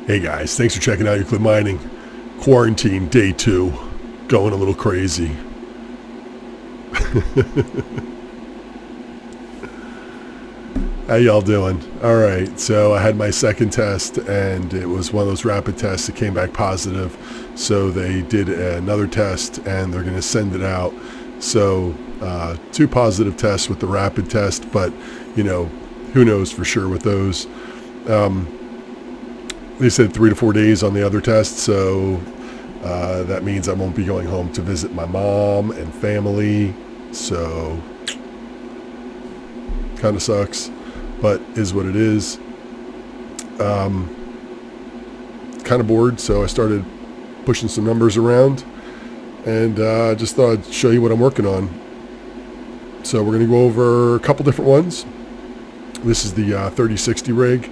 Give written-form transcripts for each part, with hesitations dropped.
Hey guys, thanks for checking out Euclid Mining. Quarantine day 2, going a little crazy. How y'all doing? Alright, so I had my second test and it was one of those rapid tests that came back positive. So they did another test and they're going to send it out. So 2 positive tests with the rapid test, but you know, who knows for sure with those. They said 3 to 4 days on the other test, so that means I won't be going home to visit my mom and family, so kind of sucks, but is what it is. Kind of bored, so I started pushing some numbers around, and just thought I'd show you what I'm working on. So we're going to go over a couple different ones. This is the 3060 rig.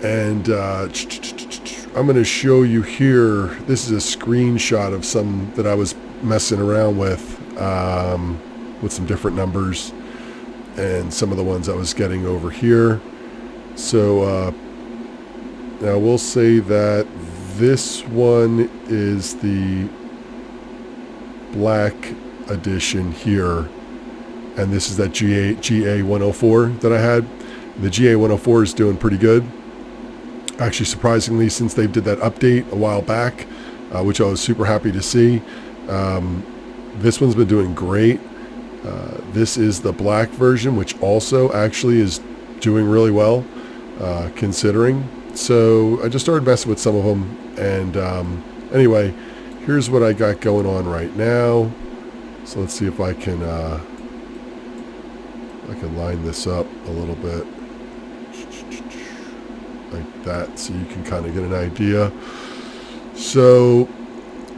And I'm going to show you here, this is a screenshot of some that I was messing around with some different numbers and some of the ones I was getting over here. So now we'll say that this one is the black edition here, and this is that GA104 that I had. The GA104 is doing pretty good. Actually, surprisingly, since they did that update a while back, which I was super happy to see, this one's been doing great. This is the black version, which also actually is doing really well, considering. So I just started messing with some of them, and anyway, here's what I got going on right now. So let's see if I can line this up a little bit. Like that, so you can kind of get an idea. So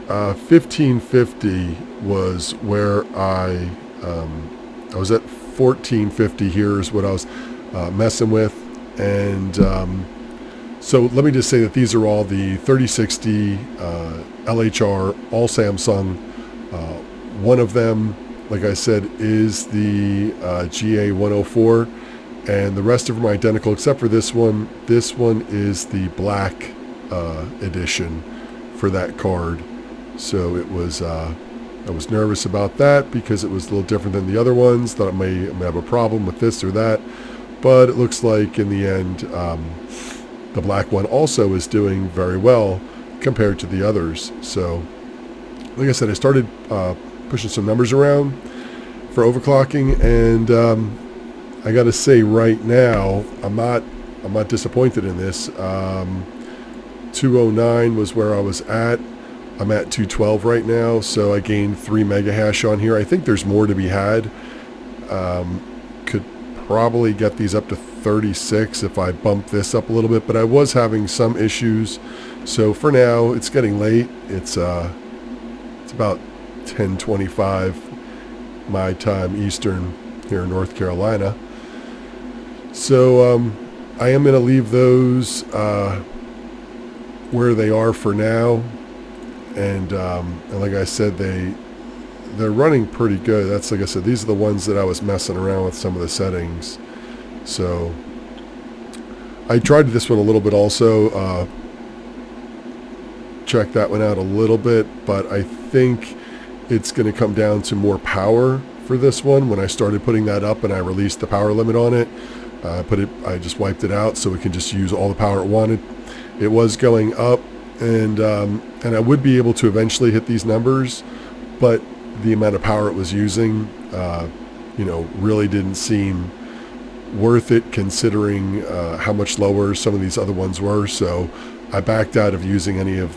1550 was where I was at. 1450 here is what I was messing with, and so let me just say that these are all the 3060 LHR, all Samsung. One of them, like I said, is the GA104. And the rest of them are identical except for this one. This one is the black edition for that card. So it was, I was nervous about that because it was a little different than the other ones. Thought I may have a problem with this or that. But it looks like in the end, the black one also is doing very well compared to the others. So, like I said, I started pushing some numbers around for overclocking, and I got to say right now, I'm not disappointed in this. 209 was where I was at. I'm at 212 right now, so I gained 3 mega hash on here. I think there's more to be had. Could probably get these up to 36 if I bump this up a little bit, but I was having some issues. So for now, it's getting late. It's about 10:25 my time Eastern here in North Carolina. So I am going to leave those where they are for now, and like I said, they're running pretty good. That's, like I said, these are the ones that I was messing around with some of the settings. So I tried this one a little bit also, checked that one out a little bit, but I think it's going to come down to more power for this one. When I started putting that up and I released the power limit on it, I just wiped it out so it can just use all the power it wanted. It was going up, and I would be able to eventually hit these numbers, but the amount of power it was using, really didn't seem worth it considering how much lower some of these other ones were. So I backed out of using any of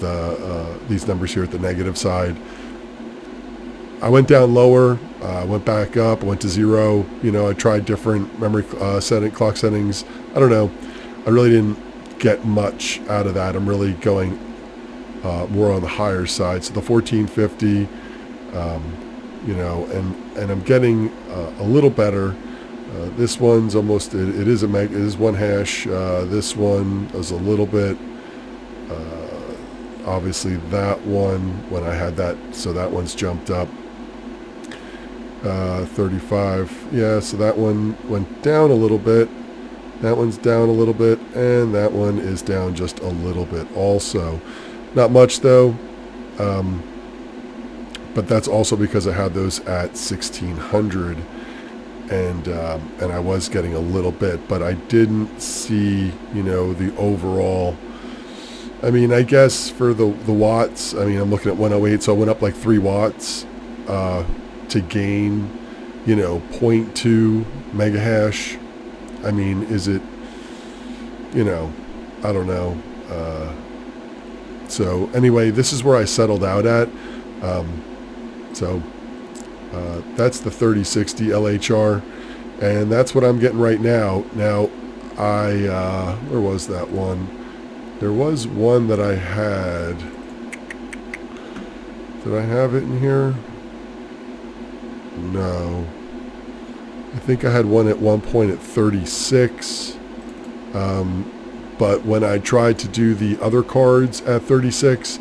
these numbers here at the negative side. I went down lower, went back up, went to 0. I tried different memory clock settings. I don't know. I really didn't get much out of that. I'm really going more on the higher side. So the 1450, and I'm getting a little better. This one's almost, it is 1 hash. This one is a little bit, obviously that one, when I had that, so that one's jumped up. 35, yeah, so that one went down a little bit. That one's down a little bit, and that one is down just a little bit also. Not much though, but that's also because I had those at 1600, and I was getting a little bit, but I didn't see, you know, the overall. I mean, I guess for the watts, I mean, I'm looking at 108, so I went up like 3 watts to gain, you know, 0.2 megahash. I mean, is it, you know, I don't know. So anyway, this is where I settled out at. That's the 3060 LHR, and that's what I'm getting right now. Now, where was that one? There was one that I had. Did I have it in here? No. I think I had one at one point at 36. But when I tried to do the other cards at 36,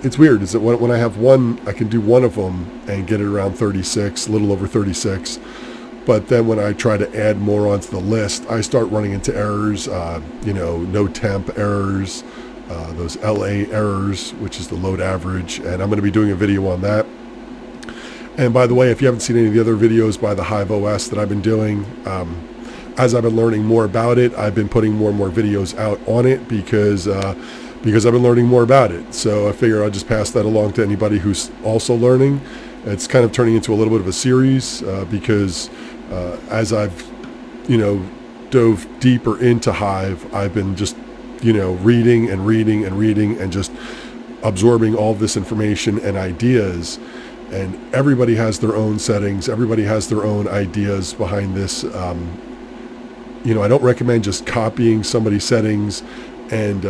it's weird. Is that when I have one, I can do one of them and get it around 36, a little over 36. But then when I try to add more onto the list, I start running into errors, you know, no temp errors, those LA errors, which is the load average. And I'm going to be doing a video on that. And by the way, if you haven't seen any of the other videos by the Hive OS that I've been doing, as I've been learning more about it, I've been putting more and more videos out on it because I've been learning more about it. So I figure I'll just pass that along to anybody who's also learning. It's kind of turning into a little bit of a series because as I've, you know, dove deeper into Hive, I've been just, you know, reading and just absorbing all this information and ideas. And everybody has their own settings. Everybody has their own ideas behind this. You know, I don't recommend just copying somebody's settings and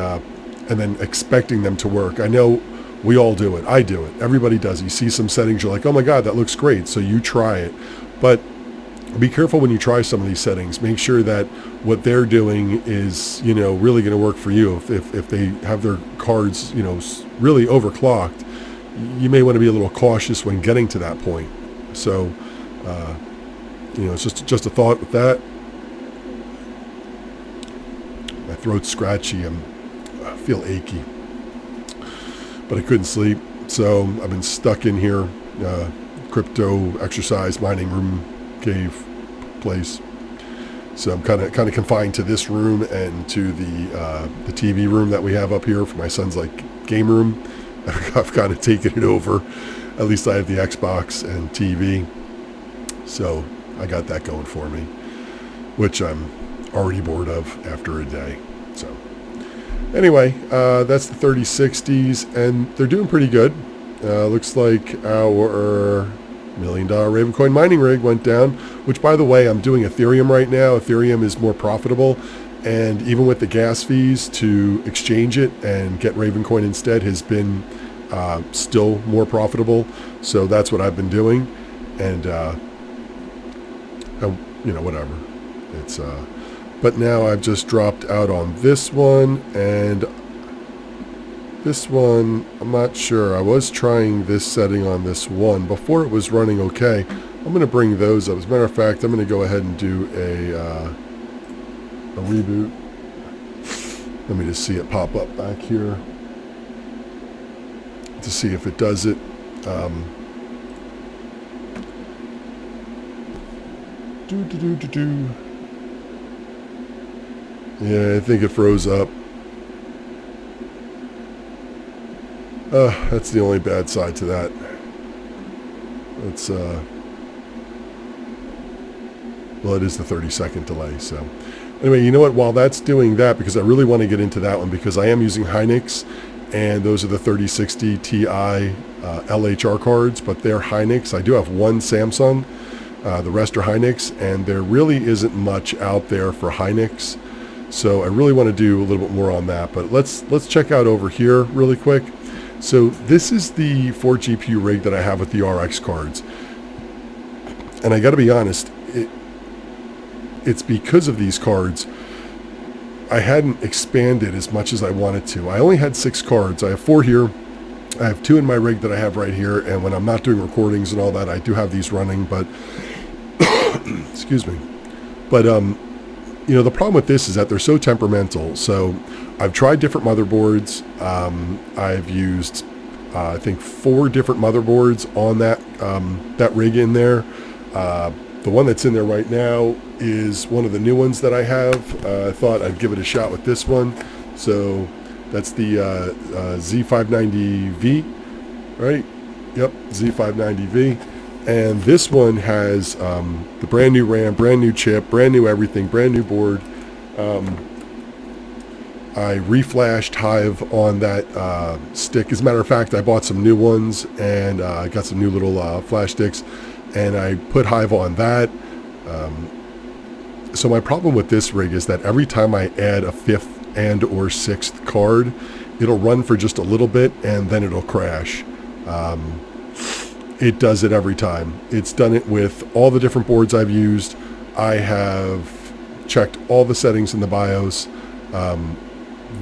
then expecting them to work. I know we all do it. I do it. Everybody does. You see some settings, you're like, oh my God, that looks great. So you try it. But be careful when you try some of these settings. Make sure that what they're doing is, you know, really going to work for you. If they have their cards, you know, really overclocked, you may want to be a little cautious when getting to that point. So, you know, it's just a thought with that. My throat's scratchy. I feel achy, but I couldn't sleep. So I've been stuck in here, crypto exercise mining room cave place. So I'm kind of confined to this room and to the TV room that we have up here for my son's like game room. I've kind of taken it over. At least I have the Xbox and TV. So I got that going for me, which I'm already bored of after a day. So anyway, that's the 3060s, and they're doing pretty good. Looks like our $1 million Ravencoin mining rig went down, which, by the way, I'm doing Ethereum right now. Ethereum is more profitable. And even with the gas fees, to exchange it and get Ravencoin instead has been still more profitable. So that's what I've been doing. And, you know, whatever. It's, but now I've just dropped out on this one. And this one, I'm not sure. I was trying this setting on this one. Before it was running okay. I'm going to bring those up. As a matter of fact, I'm going to go ahead and do a reboot. Let me just see it pop up back here to see if it does it. Yeah, I think it froze up. That's the only bad side to that. It's well, it is the 30-second delay. So anyway, you know what? While that's doing that, because I really want to get into that one, because I am using Hynix, and those are the 3060 Ti LHR cards, but they're Hynix. I do have one Samsung. The rest are Hynix, and there really isn't much out there for Hynix. So I really want to do a little bit more on that. But let's check out over here really quick. So this is the 4 GPU rig that I have with the RX cards. And I got to be honest, it's because of these cards I hadn't expanded as much as I wanted to. I only had 6 cards. I have 4 here. I have 2 in my rig that I have right here, and when I'm not doing recordings and all that, I do have these running, but excuse me. But the problem with this is that they're so temperamental. So I've tried different motherboards. I've used, I think, 4 different motherboards on that rig in there. The one that's in there right now is one of the new ones that I have. I thought I'd give it a shot with this one. So that's the Z590V, right? Yep, Z590V. And this one has the brand new RAM, brand new chip, brand new everything, brand new board. I reflashed Hive on that stick. As a matter of fact, I bought some new ones, and I got some new little flash sticks, and I put Hive on that. So my problem with this rig is that every time I add a 5th and or 6th card, it'll run for just a little bit, and then it'll crash. It does it every time. It's done it with all the different boards I've used. I have checked all the settings in the BIOS.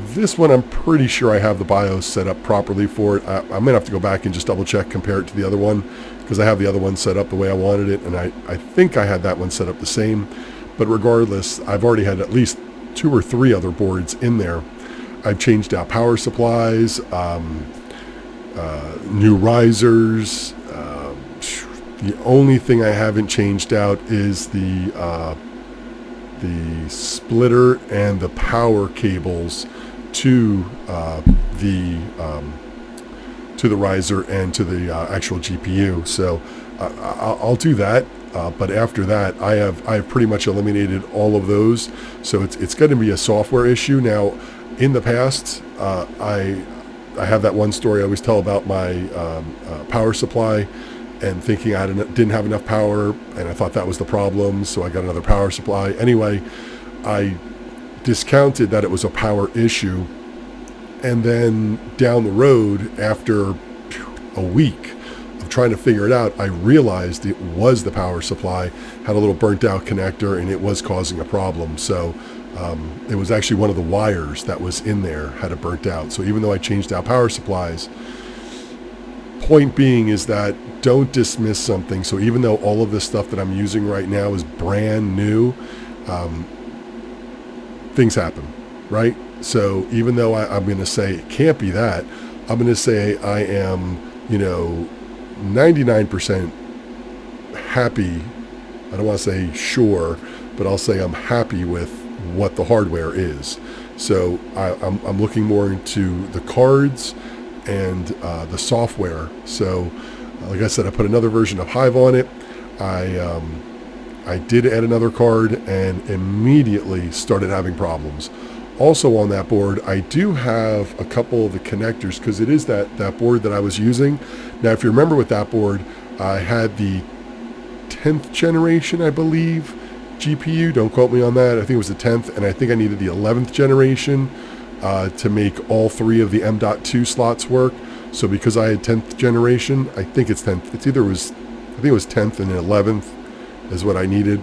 This one, I'm pretty sure I have the BIOS set up properly for it. I might have to go back and just double check, compare it to the other one, because I have the other one set up the way I wanted it, and I think I had that one set up the same. But regardless, I've already had at least 2 or 3 other boards in there. I've changed out power supplies, new risers. The only thing I haven't changed out is the splitter and the power cables to the riser and to the actual GPU. So I'll do that. But after that, I have pretty much eliminated all of those. So it's going to be a software issue. Now, in the past, I have that one story I always tell about my power supply, and thinking I didn't have enough power, and I thought that was the problem, so I got another power supply. Anyway, I discounted that it was a power issue, and then down the road, after a week of trying to figure it out, I realized it was the power supply, had a little burnt out connector, and it was causing a problem. So it was actually one of the wires that was in there had it burnt out. So even though I changed out power supplies, point being is that don't dismiss something. So even though all of this stuff that I'm using right now is brand new, things happen, right? So even though I'm going to say it can't be that, I'm going to say I am, 99% happy. I don't want to say sure, but I'll say I'm happy with what the hardware is. So I'm looking more into the cards and the software. So like I said, I put another version of Hive on it. I did add another card and immediately started having problems. Also on that board, I do have a couple of the connectors, because it is that board that I was using. Now, if you remember with that board, I had the 10th generation, I believe, GPU. Don't quote me on that. I think it was the 10th, and I think I needed the 11th generation to make all 3 of the M.2 slots work. So because I had 10th generation, I think it's 10th. I think it was 10th and 11th is what I needed.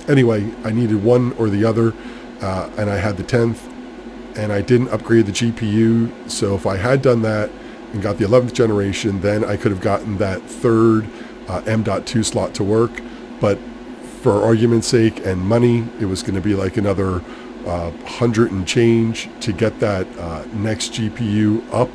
Anyway, I needed one or the other, and I had the 10th, and I didn't upgrade the GPU. So if I had done that and got the 11th generation, then I could have gotten that 3rd M.2 slot to work. But for argument's sake and money, it was going to be like another 100 and change to get that next GPU up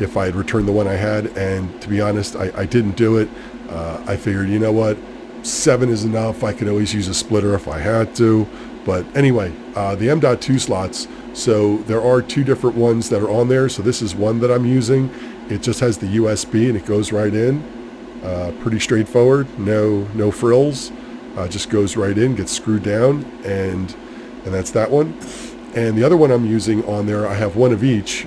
if I had returned the one I had. And to be honest, I didn't do it. I figured, you know what, 7 is enough. I could always use a splitter if I had to. But anyway, the M.2 slots, so there are 2 different ones that are on there. So this is one that I'm using. It just has the USB and it goes right in. Pretty straightforward, no frills. Just goes right in, gets screwed down, and that's that one. And the other one I'm using on there, I have one of each,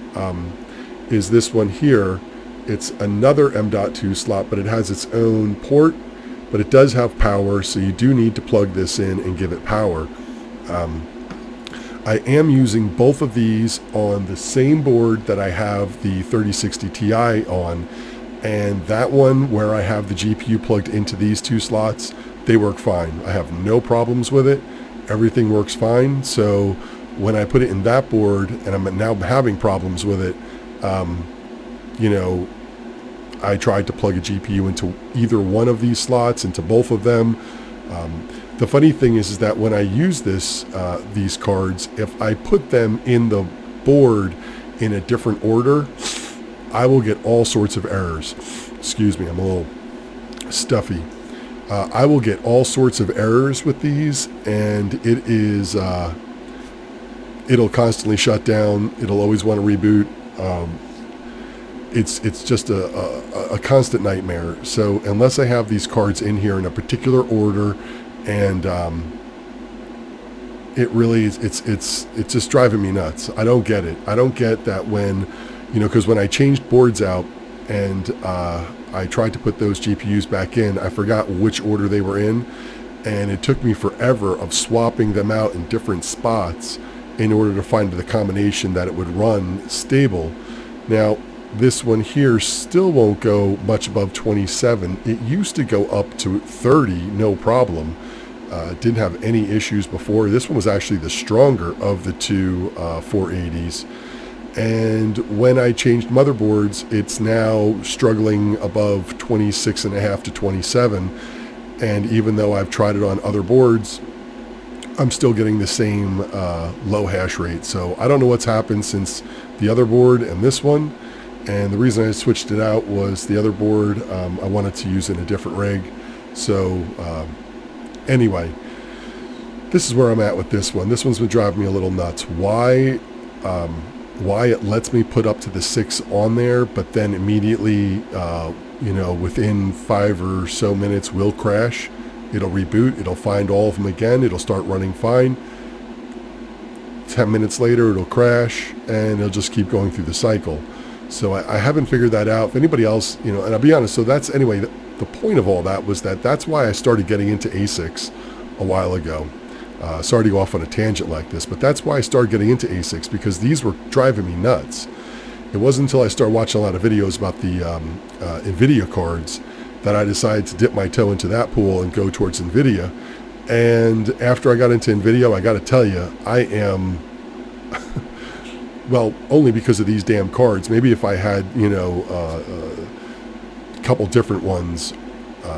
is this one here. It's another M.2 slot, but it has its own port, but it does have power, so you do need to plug this in and give it power. I am using both of these on the same board that I have the 3060 Ti on, and that one where I have the GPU plugged into these 2 slots, they work fine. I have no problems with it. Everything works fine. So when I put it in that board and I'm now having problems with it, I tried to plug a GPU into either one of these slots, into both of them. The funny thing is that when I use these cards, if I put them in the board in a different order, I will get all sorts of errors. Excuse me, I'm a little stuffy. I will get all sorts of errors with these, and it is it'll constantly shut down. It'll always want to reboot. It's just a constant nightmare. So unless I have these cards in here in a particular order, and it really is, it's just driving me nuts. I don't get it. I don't get that when, because when I changed boards out and I tried to put those GPUs back in, I forgot which order they were in, and it took me forever of swapping them out in different spots in order to find the combination that it would run stable. Now, this one here still won't go much above 27. It used to go up to 30, no problem. Didn't have any issues before. This one was actually the stronger of the two 480s. And when I changed motherboards, it's now struggling above 26.5 to 27. And even though I've tried it on other boards, I'm still getting the same low hash rate. So I don't know what's happened since the other board and this one. And the reason I switched it out was the other board, I wanted to use in a different rig. So anyway, this is where I'm at with this one. This one's been driving me a little nuts. Why it lets me put up to the 6 on there, but then immediately, within 5 or so minutes will crash. It'll reboot. It'll find all of them again. It'll start running fine. 10 minutes later, it'll crash, and it'll just keep going through the cycle. So I haven't figured that out. If anybody else, and I'll be honest, so that's, anyway, the point of all that was that's why I started getting into ASICs a while ago. Sorry to go off on a tangent like this, but that's why I started getting into ASICs, because these were driving me nuts. It wasn't until I started watching a lot of videos about the NVIDIA cards that I decided to dip my toe into that pool and go towards NVIDIA. And after I got into NVIDIA, I got to tell you, I am... well, only because of these damn cards. Maybe if I had, a couple different ones,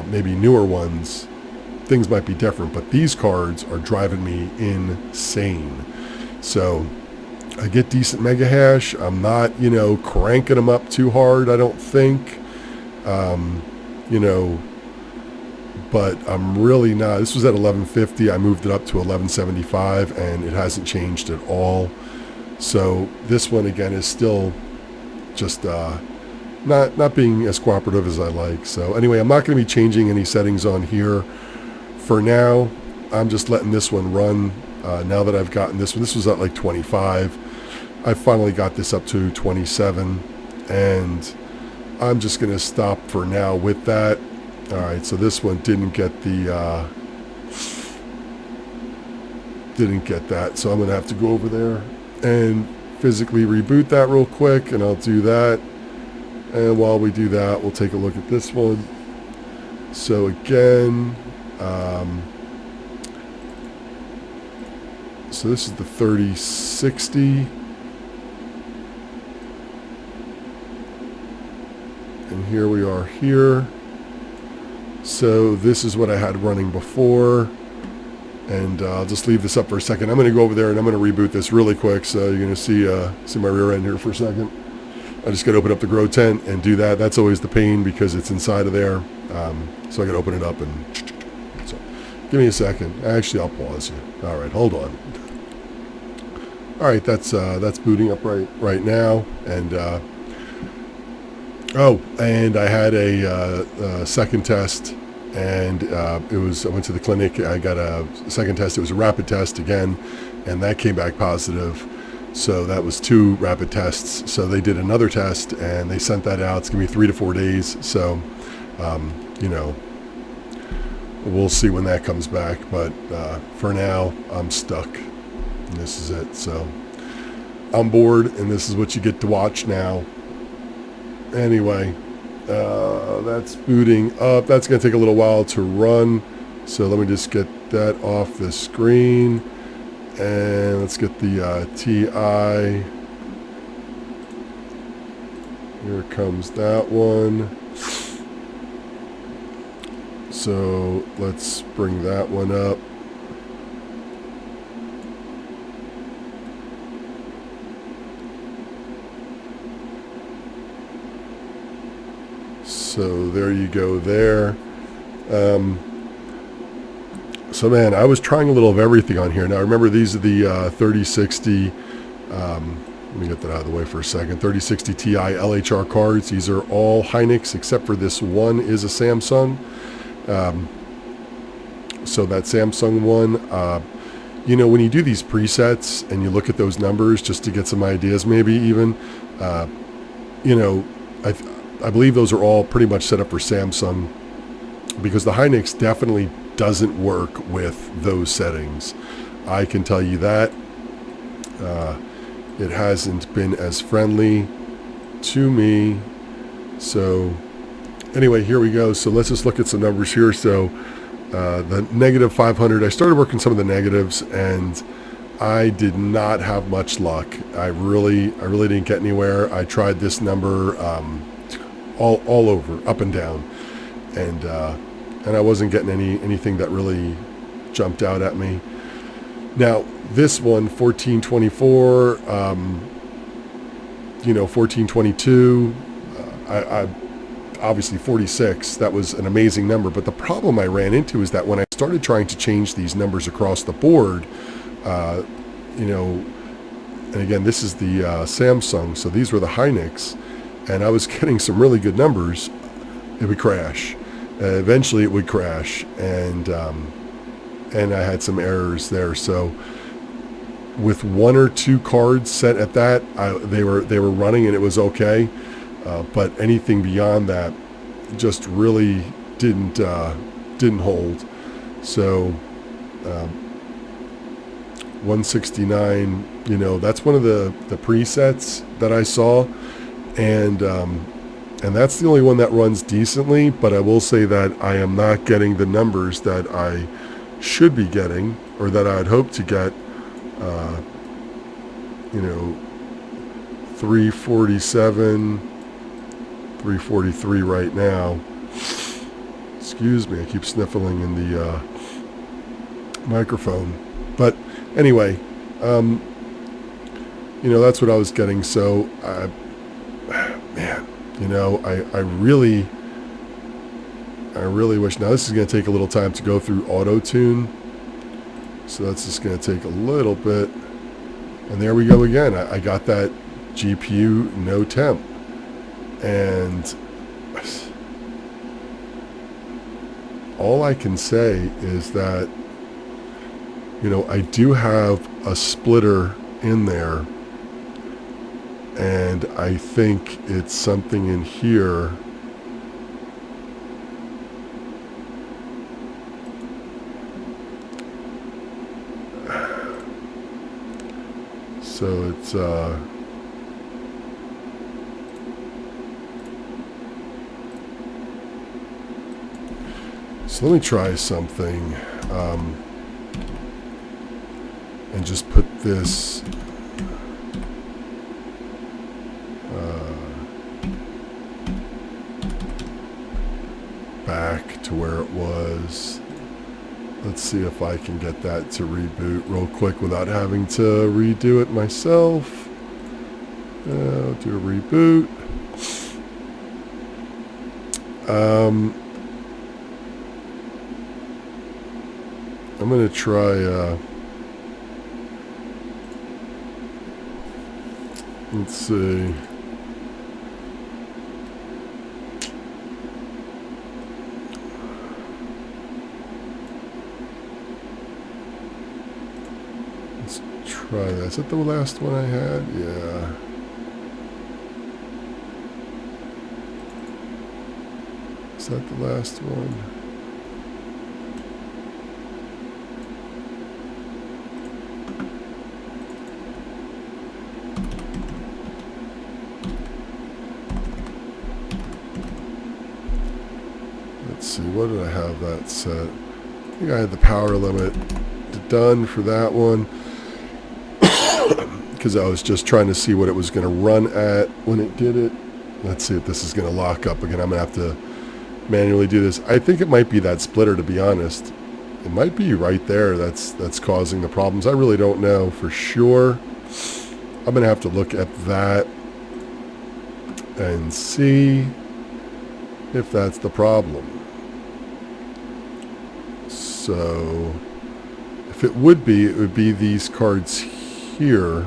maybe newer ones, things might be different. But these cards are driving me insane. So I get decent mega hash. I'm not, cranking them up too hard, I don't think. But I'm really not. This was at 1150. I moved it up to 1175, and it hasn't changed at all. So this one again is still just not being as cooperative as I like. So anyway, I'm not going to be changing any settings on here for now. I'm just letting this one run. Now that I've gotten this one, this was at like 25. I finally got this up to 27, and I'm just going to stop for now with that. All right, so this one didn't get the didn't get that, so I'm going to have to go over there and physically reboot that real quick, and I'll do that. And while we do that, we'll take a look at this one. So again, so this is the 3060, and here we are here. So this is what I had running before. And I'll just leave this up for a second. I'm going to go over there and I'm going to reboot this really quick. So you're going to see my rear end here for a second. I just got to open up the grow tent and do that. That's always the pain because it's inside of there. So I got to open it up and... So give me a second. Actually, I'll pause you. All right, hold on. All right, that's booting up right now. And and I had a second test. And I went to the clinic. I got a second test. It was a rapid test again, and that came back positive. So that was 2 rapid tests. So they did another test, and they sent that out. It's going to be 3 to 4 days. So, we'll see when that comes back. But for now, I'm stuck. And this is it. So I'm bored, and this is what you get to watch now. Anyway. That's booting up. That's going to take a little while to run. So let me just get that off the screen. And let's get the TI. Here comes that one. So let's bring that one up. So there you go there. So man, I was trying a little of everything on here. Now remember, these are the 3060, let me get that out of the way for a second, 3060 Ti LHR cards. These are all Hynix except for this one is a Samsung. So that Samsung one, you know, when you do these presets and you look at those numbers just to get some ideas, maybe even, you know, I believe those are all pretty much set up for Samsung, because the Hynix definitely doesn't work with those settings. I can tell you that. It hasn't been as friendly to me. So anyway, here we go. So let's just look at some numbers here. So the negative 500, I started working some of the negatives and I did not have much luck. I really didn't get anywhere. I tried this number all over, up and down, and I wasn't getting anything that really jumped out at me. Now this one, 1424, you know, 1422, I obviously 46, that was an amazing number. But the problem I ran into is that when I started trying to change these numbers across the board, you know, and again, this is the Samsung, so these were the Hynix, and I was getting some really good numbers, it would crash. Eventually it would crash, and I had some errors there. So with one or two cards set at that, they were running and it was okay. But anything beyond that just really didn't hold. So 169, you know, that's one of the presets that I saw, and that's the only one that runs decently. But I will say that I am not getting the numbers that I should be getting, or that I'd hope to get. You know, 347, 343 right now. Excuse me, I keep sniffling in the microphone. But anyway, you know, that's what I was getting. So, man, you know, I really wish. Now this is going to take a little time to go through auto tune, so that's just going to take a little bit. And there we go again. I got that GPU no temp, and all I can say is that, you know, I do have a splitter in there, and I think it's something in here. So it's so let me try something, and just put this back to where it was. Let's see if I can get that to reboot real quick without having to redo it myself. I'll do a reboot. I'm going to try, let's see. Try that. Is that the last one I had? Yeah. Is that the last one? Let's see, what did I have that set? I think I had the power limit done for that one, because I was just trying to see what it was going to run at when it did it. Let's see if this is going to lock up again. I'm going to have to manually do this. I think it might be that splitter, to be honest. It might be right there that's causing the problems. I really don't know for sure. I'm going to have to look at that and see. if that's the problem. So if it would be these cards here.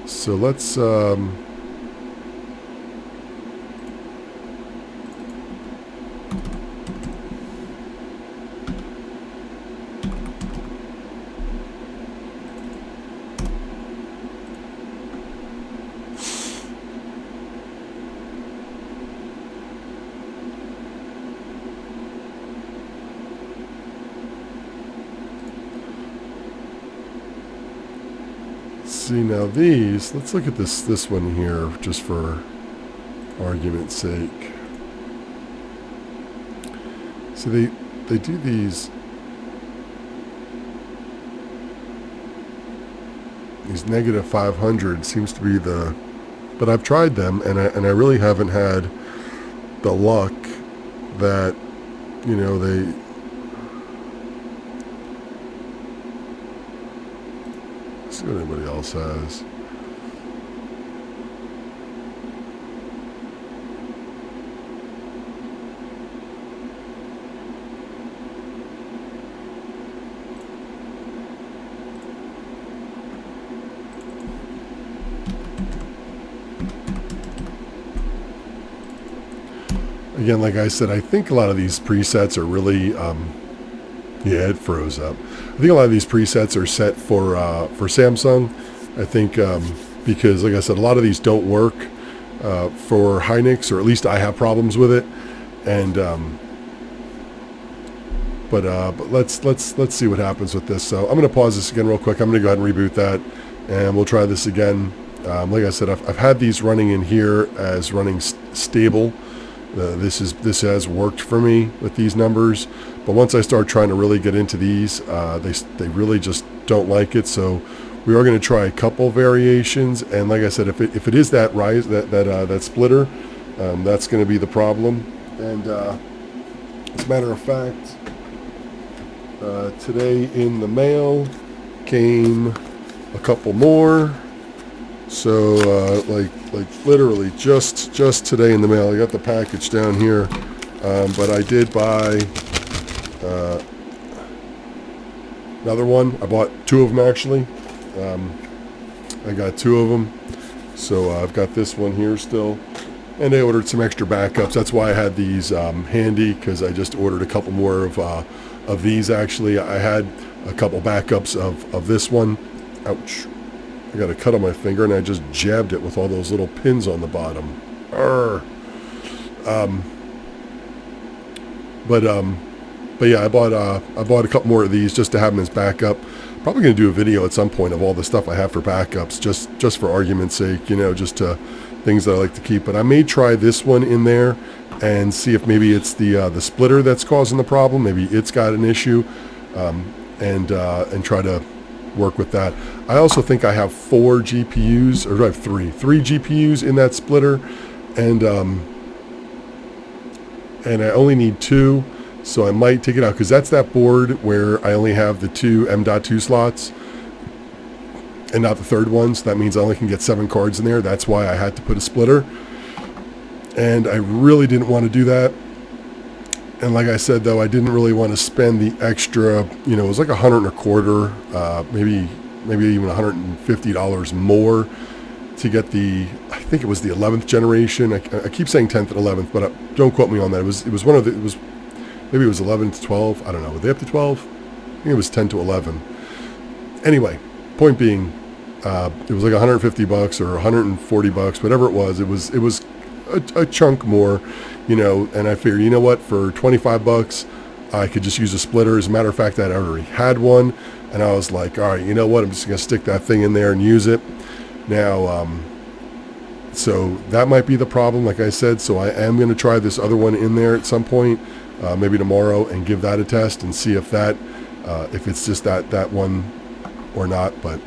So let's see now these. Let's look at this one here, just for argument's sake. So they do these negative 500 seems to be the, but I've tried them and I really haven't had the luck that, you know, they. See what anybody else has. Again, like I said, I think a lot of these presets are really, yeah, it froze up. I think a lot of these presets are set for Samsung. I think because, like I said, a lot of these don't work for Hynix, or at least I have problems with it. And but let's see what happens with this. So I'm going to pause this again real quick. I'm going to go ahead and reboot that, and we'll try this again. Like I said, I've had these running in here as running stable. This has worked for me with these numbers, but once I start trying to really get into these, they really just don't like it. So we are going to try a couple variations, and like I said, if it is that rise that splitter, that's going to be the problem. And as a matter of fact, today in the mail came a couple more. So like literally just today in the mail, I got the package down here, but I did buy another one. I bought two of them actually. I got two of them, so I've got this one here still, and I ordered some extra backups. That's why I had these handy, because I just ordered a couple more of these. Actually, I had a couple backups of this one. Ouch. I got a cut on my finger, and I just jabbed it with all those little pins on the bottom. But yeah, I bought a couple more of these just to have them as backup. Probably going to do a video at some point of all the stuff I have for backups, just for argument's sake, you know, just to things that I like to keep. But I may try this one in there and see if maybe it's the splitter that's causing the problem. Maybe it's got an issue, and try to work with that. I also think I have 4 GPUs, or I have three GPUs in that splitter, and I only need 2, so I might take it out, because that's that board where I only have the 2 M.2 slots and not the third one, so that means I only can get 7 cards in there. That's why I had to put a splitter, and I really didn't want to do that. And like I said, though, I didn't really want to spend the extra, you know, it was like $125, maybe even $150 more to get the, I think it was the 11th generation. I keep saying 10th and 11th, but don't quote me on that. It was one of the, maybe it was 11 to 12. I don't know. Were they up to 12? I think it was 10 to 11. Anyway, point being, it was like $150 or $140, whatever it was. It was a chunk more, you know, and I figured, you know what, for $25 I could just use a splitter. As a matter of fact, I already had one, and I was like, all right, you know what, I'm just gonna stick that thing in there and use it now. So that might be the problem, like I said. So I am gonna try this other one in there at some point, maybe tomorrow, and give that a test and see if that if it's just that one or not. But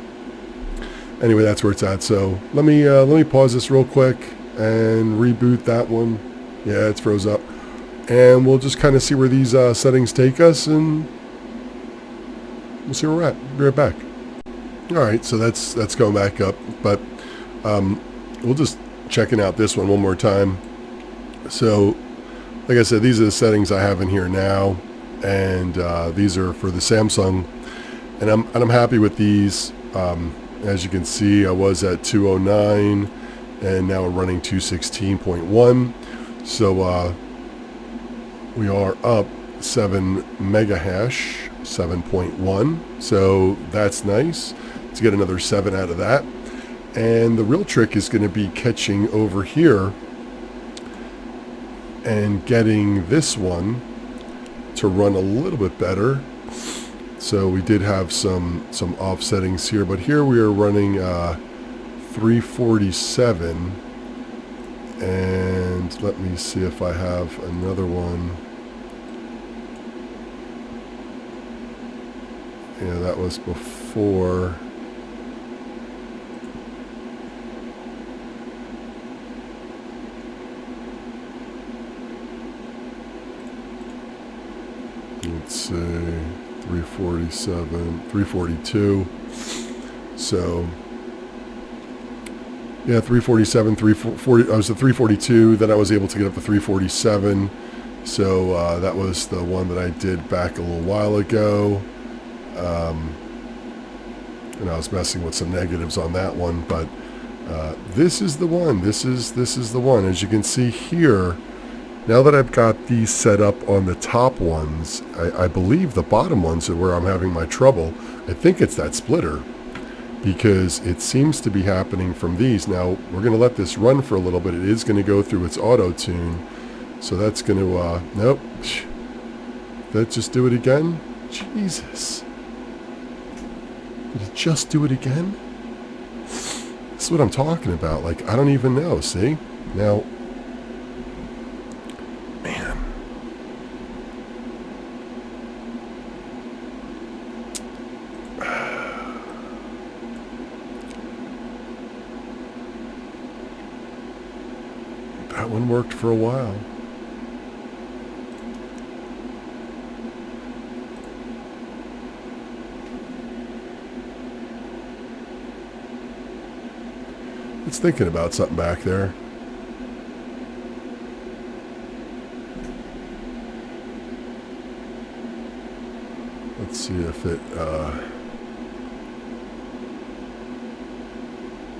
anyway, that's where it's at. So let me pause this real quick and reboot that one. Yeah, it's froze up, and we'll just kind of see where these settings take us, and we'll see where we're at. Be right back. All right, so that's going back up, but we'll just checking out this one more time. So, like I said, these are the settings I have in here now, and these are for the Samsung, and I'm happy with these. As you can see, I was at 209, and now we're running 216.1. So we are up 7 mega hash, 7.1. So that's nice to get another 7 out of that. And the real trick is going to be catching over here and getting this one to run a little bit better. So we did have some offsettings here, but here we are running 347, and let me see if I have another one. Yeah, that was before. Let's see, 347, 342. So, yeah, 347, 340. I was at 342. Then I was able to get up to 347. So that was the one that I did back a little while ago. And I was messing with some negatives on that one, but this is the one. This is the one. As you can see here. Now that I've got these set up on the top ones, I believe the bottom ones are where I'm having my trouble. I think it's that splitter, because it seems to be happening from these. Now, we're going to let this run for a little bit. It is going to go through its auto-tune. So that's going to, nope. Did that just do it again? Jesus. Did it just do it again? This is what I'm talking about. Like, I don't even know, see? Now, that one worked for a while. It's thinking about something back there. Let's see if it...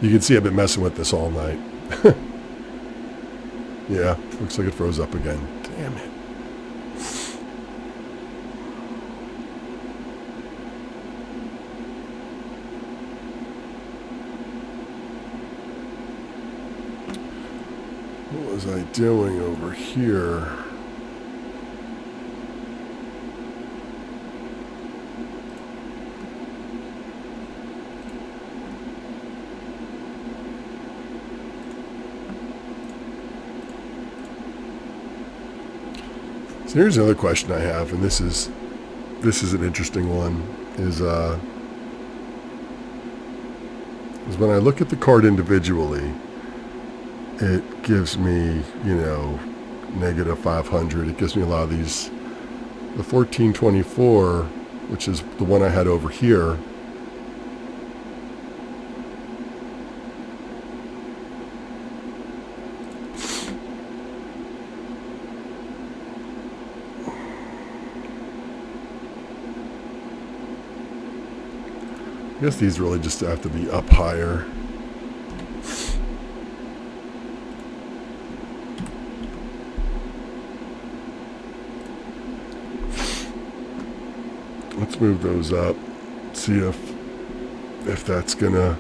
You can see I've been messing with this all night. Yeah, looks like it froze up again. Damn it. What was I doing over here? So here's another question I have, and this is an interesting one, is when I look at the card individually, it gives me, you know, negative 500. It gives me a lot of these. The 1424, which is the one I had over here, I guess these really just have to be up higher. Let's move those up, see if that's gonna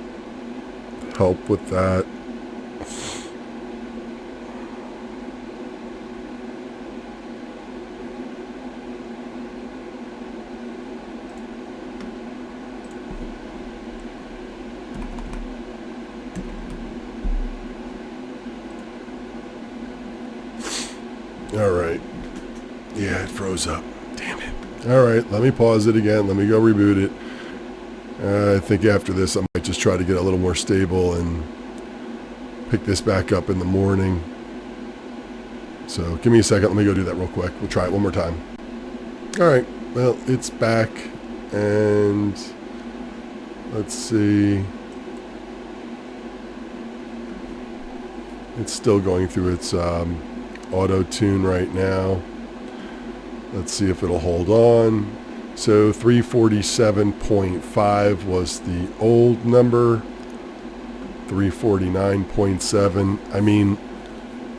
help with that. All right. Yeah, it froze up. Damn it. All right, let me pause it again. Let me go reboot it. I think after this, I might just try to get a little more stable and pick this back up in the morning. So give me a second. Let me go do that real quick. We'll try it one more time. All right. Well, it's back. And let's see. It's still going through its auto tune right now. Let's see if it'll hold on. So 347.5 was the old number. 349.7. I mean,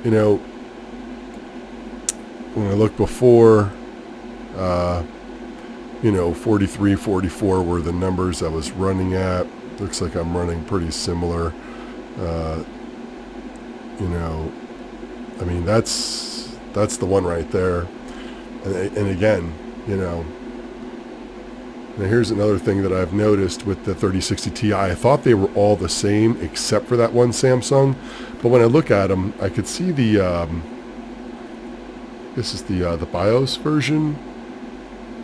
you know, when I look before, you know, 43, 44 were the numbers I was running at. Looks like I'm running pretty similar. You know, I mean, that's the one right there. And again, you know, now here's another thing that I've noticed with the 3060 Ti. I thought they were all the same except for that one Samsung. But when I look at them, I could see the, this is the BIOS version.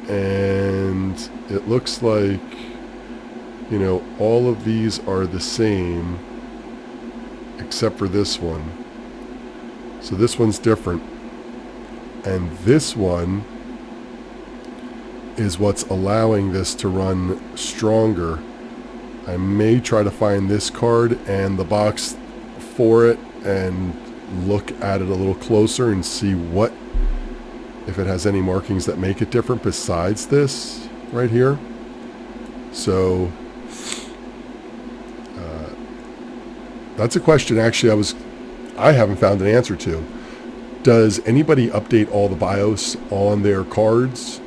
And it looks like, you know, all of these are the same except for this one. So this one's different. And this one is what's allowing this to run stronger. I may try to find this card and the box for it and look at it a little closer and see what, if it has any markings that make it different besides this right here. So that's a question actually I haven't found an answer to. Does anybody update all the BIOS on their cards?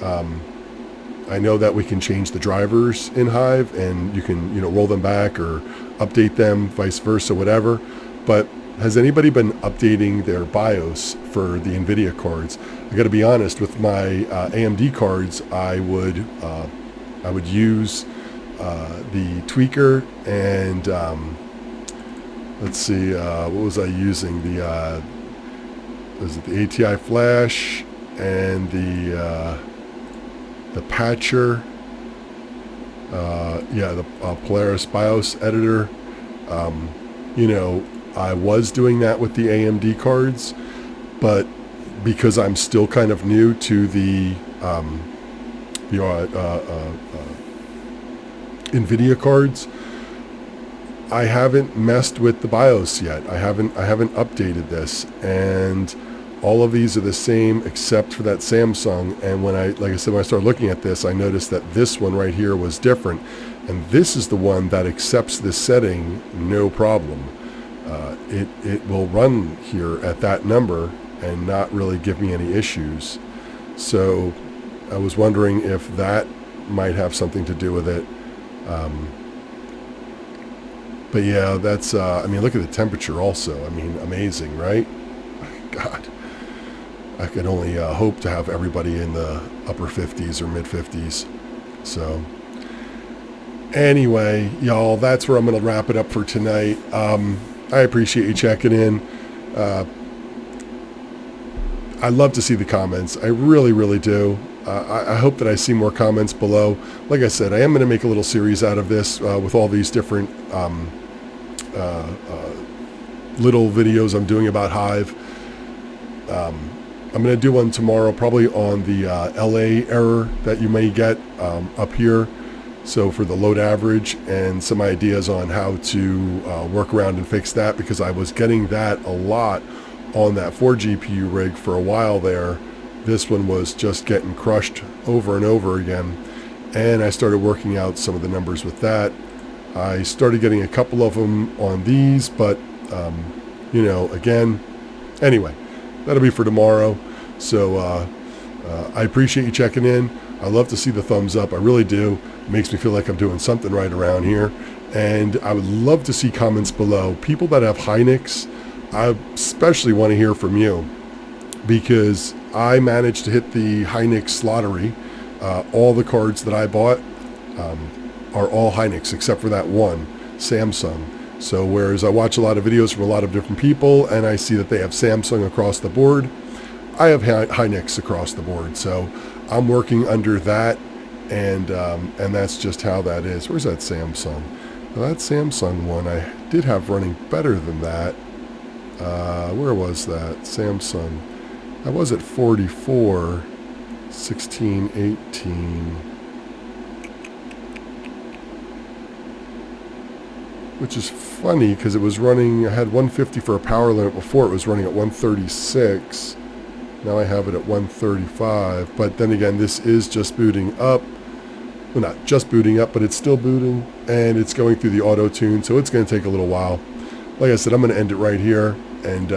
I know that we can change the drivers in Hive and you can, you know, roll them back or update them, vice versa, whatever. But has anybody been updating their BIOS for the NVIDIA cards? I got to be honest, with my AMD cards, I would use the tweaker and let's see, what was I using? Was it the ATI Flash and the patcher? Yeah, the Polaris BIOS editor. You know, I was doing that with the AMD cards, but because I'm still kind of new to the NVIDIA cards, I haven't messed with the BIOS yet. I haven't updated this, and all of these are the same except for that Samsung. And when like I said, when I started looking at this, I noticed that this one right here was different, and this is the one that accepts this setting no problem. It will run here at that number and not really give me any issues. So I was wondering if that might have something to do with it. But yeah, that's, I mean, look at the temperature also. I mean, amazing, right? God, I can only hope to have everybody in the upper 50s or mid 50s. So anyway, y'all, that's where I'm going to wrap it up for tonight. I appreciate you checking in. I love to see the comments. I really, really do. I hope that I see more comments below. Like I said, I am going to make a little series out of this with all these different little videos I'm doing about Hive. I'm going to do one tomorrow, probably on the LA error that you may get up here. So for the load average, and some ideas on how to work around and fix that, because I was getting that a lot on that 4 GPU rig for a while there. This one was just getting crushed over and over again, and I started working out some of the numbers with that. I started getting a couple of them on these, but you know, again, anyway, that'll be for tomorrow. So I appreciate you checking in. I love to see the thumbs up. I really do. It makes me feel like I'm doing something right around here. And I would love to see comments below. People that have Hynix, I especially want to hear from you, because I managed to hit the Hynix lottery. All the cards that I bought are all Hynix except for that one, Samsung. So whereas I watch a lot of videos from a lot of different people and I see that they have Samsung across the board, I have Hynix across the board. So I'm working under that, and that's just how that is. Where's that Samsung? Well, that Samsung one I did have running better than that. Where was that Samsung? I was at 44, 16, 18. which is funny because it was running, I had 150 for a power limit before. It was running at 136. Now I have it at 135. But then again, this is just booting up. Well, not just booting up, but it's still booting, and it's going through the auto tune, so it's going to take a little while. Like I said, I'm going to end it right here, and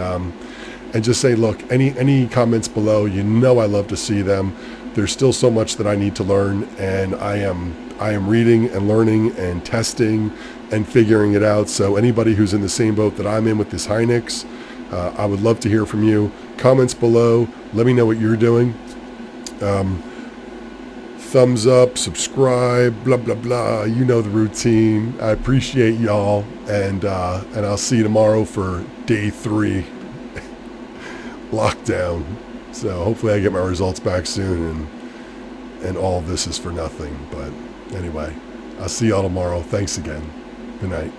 just say, look, any comments below, you know I love to see them. There's still so much that I need to learn, and I am reading and learning and testing and figuring it out. So anybody who's in the same boat that I'm in with this Hynix, I would love to hear from you. Comments below. Let me know what you're doing. Thumbs up, subscribe, blah, blah, blah. You know the routine. I appreciate y'all, and I'll see you tomorrow for day 3 lockdown. So hopefully I get my results back soon, and all of this is for nothing. But anyway, I'll see y'all tomorrow. Thanks again. Good night.